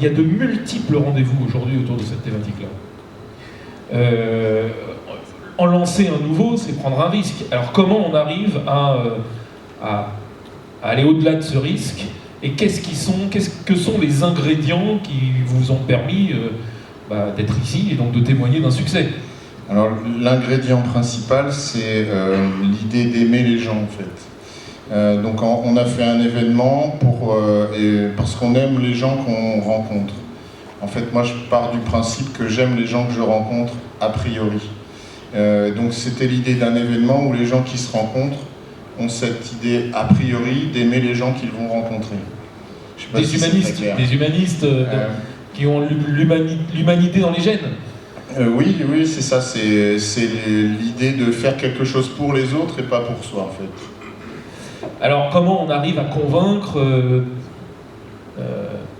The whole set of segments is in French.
y a de multiples rendez-vous aujourd'hui autour de cette thématique-là. En lancer un nouveau, c'est prendre un risque. Alors comment on arrive à aller au-delà de ce risque, et qu'est-ce que sont les ingrédients qui vous ont permis d'être ici et donc de témoigner d'un succès? Alors l'ingrédient principal, c'est l'idée d'aimer les gens en fait. Donc on a fait un événement parce qu'on aime les gens qu'on rencontre. En fait, moi je pars du principe que j'aime les gens que je rencontre a priori. Donc c'était l'idée d'un événement où les gens qui se rencontrent ont cette idée a priori d'aimer les gens qu'ils vont rencontrer. Des humanistes qui ont l'humanité dans les gènes. Oui, c'est ça, c'est l'idée de faire quelque chose pour les autres et pas pour soi en fait. Alors comment on arrive à convaincre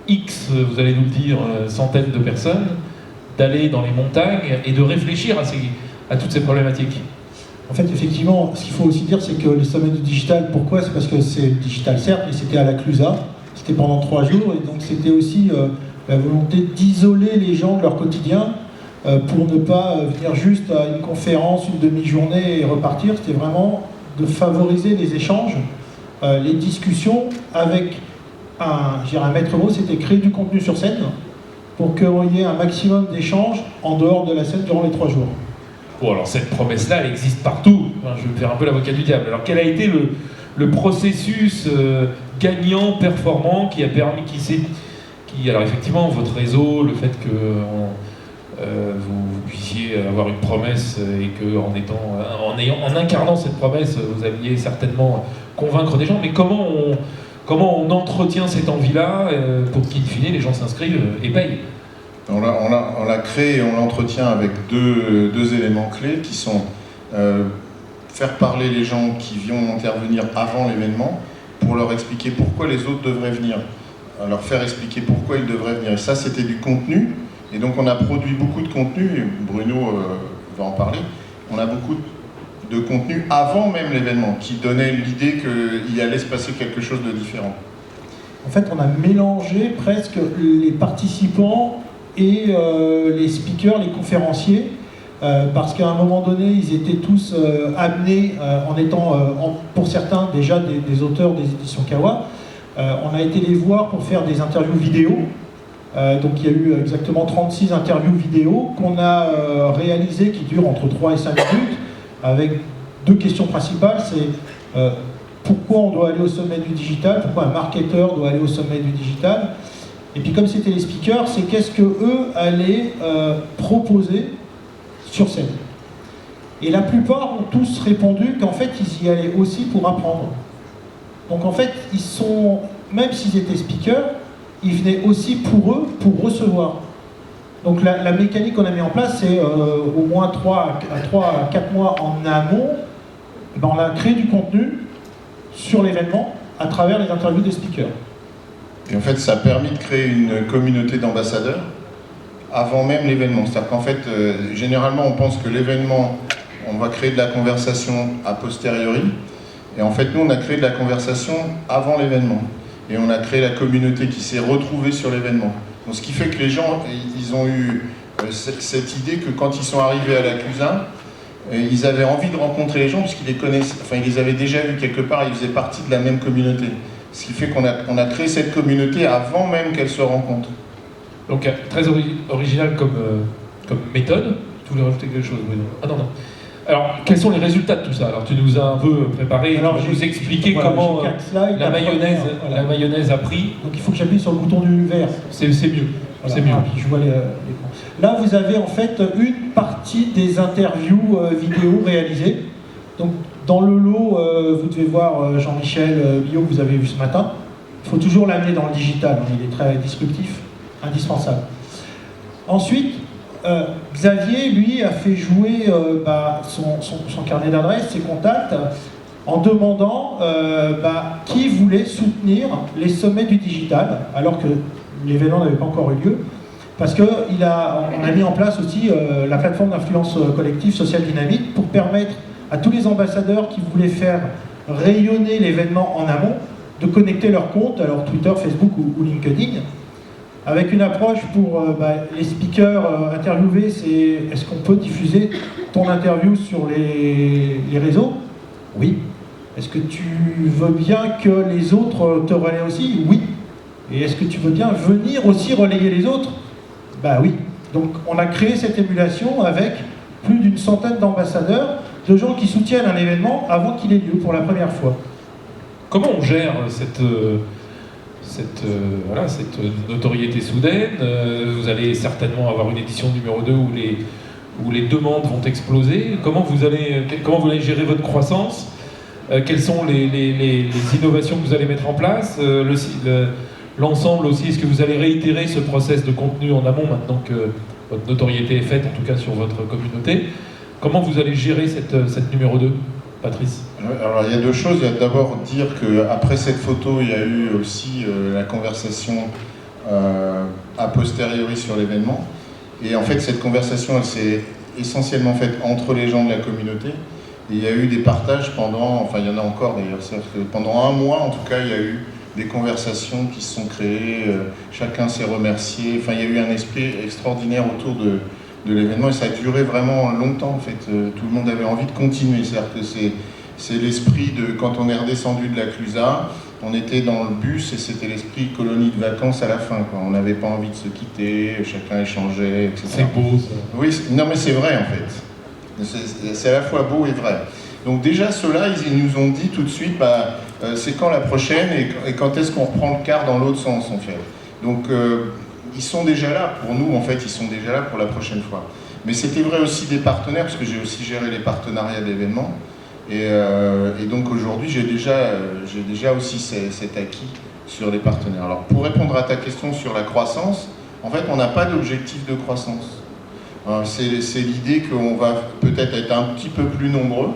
X, vous allez nous le dire, centaines de personnes, d'aller dans les montagnes et de réfléchir à toutes ces problématiques? En fait, effectivement, ce qu'il faut aussi dire, c'est que les sommets du digital, pourquoi? C'est parce que c'est digital, certes, mais c'était à la Clusa, c'était pendant 3 jours, et donc c'était aussi la volonté d'isoler les gens de leur quotidien pour ne pas venir juste à une conférence, une demi-journée et repartir. C'était vraiment de favoriser les échanges, les discussions avec un maître mot, c'était créer du contenu sur scène pour qu'il y ait un maximum d'échanges en dehors de la scène durant les 3 jours. Bon, alors cette promesse-là, elle existe partout. Enfin, je vais me faire un peu l'avocat du diable. Alors quel a été le processus gagnant, performant, qui a permis, alors effectivement, votre réseau, le fait que vous puissiez avoir une promesse et que en incarnant cette promesse, vous alliez certainement convaincre des gens. Mais comment on entretient cette envie-là pour qu'in fine les gens s'inscrivent et payent? On l'a créé et on l'entretient avec deux éléments clés qui sont faire parler les gens qui vont intervenir avant l'événement pour leur expliquer pourquoi les autres devraient venir, leur faire expliquer pourquoi ils devraient venir. Et ça, c'était du contenu. Et donc on a produit beaucoup de contenu, et Bruno va en parler. On a beaucoup de contenu avant même l'événement qui donnait l'idée qu'il allait se passer quelque chose de différent. En fait, on a mélangé presque les participants et les speakers, les conférenciers, parce qu'à un moment donné, ils étaient tous amenés, en étant, pour certains, déjà des auteurs des éditions Kawa. On a été les voir pour faire des interviews vidéo. Donc il y a eu exactement 36 interviews vidéo qu'on a réalisées, qui durent entre 3 et 5 minutes, avec 2 questions principales. C'est pourquoi on doit aller au sommet du digital, pourquoi un marketeur doit aller au sommet du digital. Et puis comme c'était les speakers, c'est qu'est-ce qu'eux allaient proposer sur scène. Et la plupart ont tous répondu qu'en fait ils y allaient aussi pour apprendre. Donc en fait, même s'ils étaient speakers, ils venaient aussi pour eux, pour recevoir. Donc la mécanique qu'on a mis en place, c'est au moins 3 à 4 mois en amont, on a créé du contenu sur l'événement à travers les interviews des speakers. Et en fait, ça a permis de créer une communauté d'ambassadeurs avant même l'événement. C'est-à-dire qu'en fait, généralement, on pense que l'événement, on va créer de la conversation a posteriori. Et en fait, nous, on a créé de la conversation avant l'événement. Et on a créé la communauté qui s'est retrouvée sur l'événement. Donc, ce qui fait que les gens, ils ont eu cette idée que quand ils sont arrivés à la Clusa, ils avaient envie de rencontrer les gens parce qu'ils les connaissaient, enfin, ils les avaient déjà vus quelque part, ils faisaient partie de la même communauté. Ce qui fait qu'on a créé cette communauté avant même qu'elle se rencontre. Donc, très original comme méthode. Tu voulais rajouter quelque chose, Bruno? Ah non. Alors, quels sont les résultats de tout ça? Alors, tu nous as un peu préparé, tu vas nous expliquer comment la mayonnaise a pris. Donc, il faut que j'appuie sur le bouton du vert. C'est mieux. Voilà. C'est mieux. Je vois l'écran. Là, vous avez en fait une partie des interviews vidéo réalisées. Donc, dans le lot, vous devez voir Jean-Michel Billot que vous avez vu ce matin. Il faut toujours l'amener dans le digital. Il est très disruptif, indispensable. Ensuite, Xavier, lui, a fait jouer son carnet d'adresses, ses contacts, en demandant qui voulait soutenir les sommets du digital, alors que l'événement n'avait pas encore eu lieu. Parce qu'on a mis en place aussi la plateforme d'influence collective Social Dynamique pour permettre à tous les ambassadeurs qui voulaient faire rayonner l'événement en amont de connecter leur compte, alors Twitter, Facebook ou LinkedIn. avec une approche pour les speakers interviewés, c'est est-ce qu'on peut diffuser ton interview sur les réseaux? Oui. Est-ce que tu veux bien que les autres te relaient aussi? Oui. Et est-ce que tu veux bien venir aussi relayer les autres? Bah oui. Donc on a créé cette émulation avec plus d'une centaine d'ambassadeurs, de gens qui soutiennent un événement avant qu'il ait lieu pour la première fois. Comment on gère cette notoriété soudaine? Vous allez certainement avoir une édition numéro 2 où les demandes vont exploser. Comment vous allez gérer votre croissance? Quelles sont les innovations que vous allez mettre en place? L'ensemble aussi, est-ce que vous allez réitérer ce process de contenu en amont maintenant que votre notoriété est faite, en tout cas sur votre communauté? Comment vous allez gérer cette numéro 2, Patrice? Alors il y a deux choses. Il y a d'abord dire qu'après cette photo, il y a eu aussi la conversation a posteriori sur l'événement. Et en fait, cette conversation, elle s'est essentiellement faite entre les gens de la communauté. Et il y a eu des partages pendant, il y en a encore d'ailleurs, pendant un mois en tout cas, il y a eu des conversations qui se sont créées, chacun s'est remercié, il y a eu un esprit extraordinaire autour de l'événement et ça a duré vraiment longtemps en fait, tout le monde avait envie de continuer, c'est-à-dire que c'est l'esprit de quand on est redescendu de la Clusa, on était dans le bus et c'était l'esprit colonie de vacances à la fin, quoi. On n'avait pas envie de se quitter, chacun échangeait, etc. C'est beau ça. Oui, non mais c'est vrai en fait, c'est à la fois beau et vrai. Donc déjà ceux-là, ils nous ont dit tout de suite, c'est quand la prochaine et quand est-ce qu'on reprend le quart dans l'autre sens en fait. Donc ils sont déjà là pour nous en fait, ils sont déjà là pour la prochaine fois. Mais c'était vrai aussi des partenaires, parce que j'ai aussi géré les partenariats d'événements. Et donc aujourd'hui j'ai déjà aussi cet acquis sur les partenaires. Alors pour répondre à ta question sur la croissance, en fait on n'a pas d'objectif de croissance. C'est l'idée qu'on va peut-être être un petit peu plus nombreux,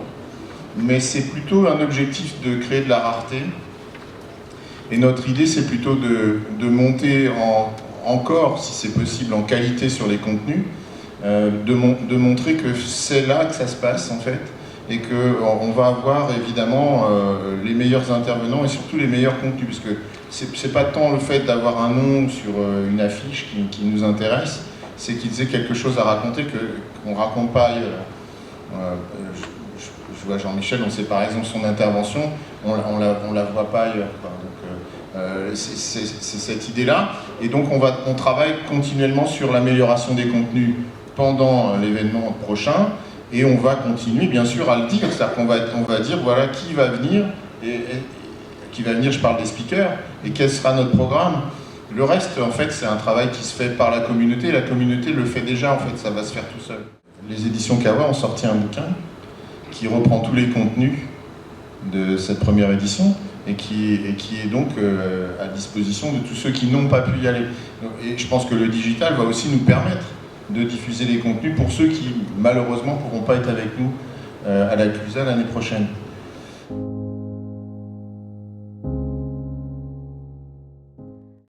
mais c'est plutôt un objectif de créer de la rareté. Et notre idée, c'est plutôt de monter encore, si c'est possible, en qualité sur les contenus, de montrer que c'est là que ça se passe, en fait, et qu'on va avoir, évidemment, les meilleurs intervenants et surtout les meilleurs contenus, parce que c'est pas tant le fait d'avoir un nom sur une affiche qui nous intéresse, c'est qu'ils aient quelque chose à raconter qu'on ne raconte pas ailleurs. Je vois Jean-Michel, on sait par exemple son intervention, on la voit pas ailleurs. Donc c'est cette idée-là. Et donc on travaille continuellement sur l'amélioration des contenus pendant l'événement prochain. Et on va continuer bien sûr à le dire. C'est-à-dire qu'on va dire voilà qui va venir, et qui va venir, je parle des speakers, et quel sera notre programme. Le reste, en fait, c'est un travail qui se fait par la communauté. La communauté le fait déjà, en fait, ça va se faire tout seul. Les éditions Kawa ont sorti un bouquin qui reprend tous les contenus de cette première édition et qui est donc à disposition de tous ceux qui n'ont pas pu y aller. Et je pense que le digital va aussi nous permettre de diffuser les contenus pour ceux qui, malheureusement, ne pourront pas être avec nous à la Clusa l'année prochaine.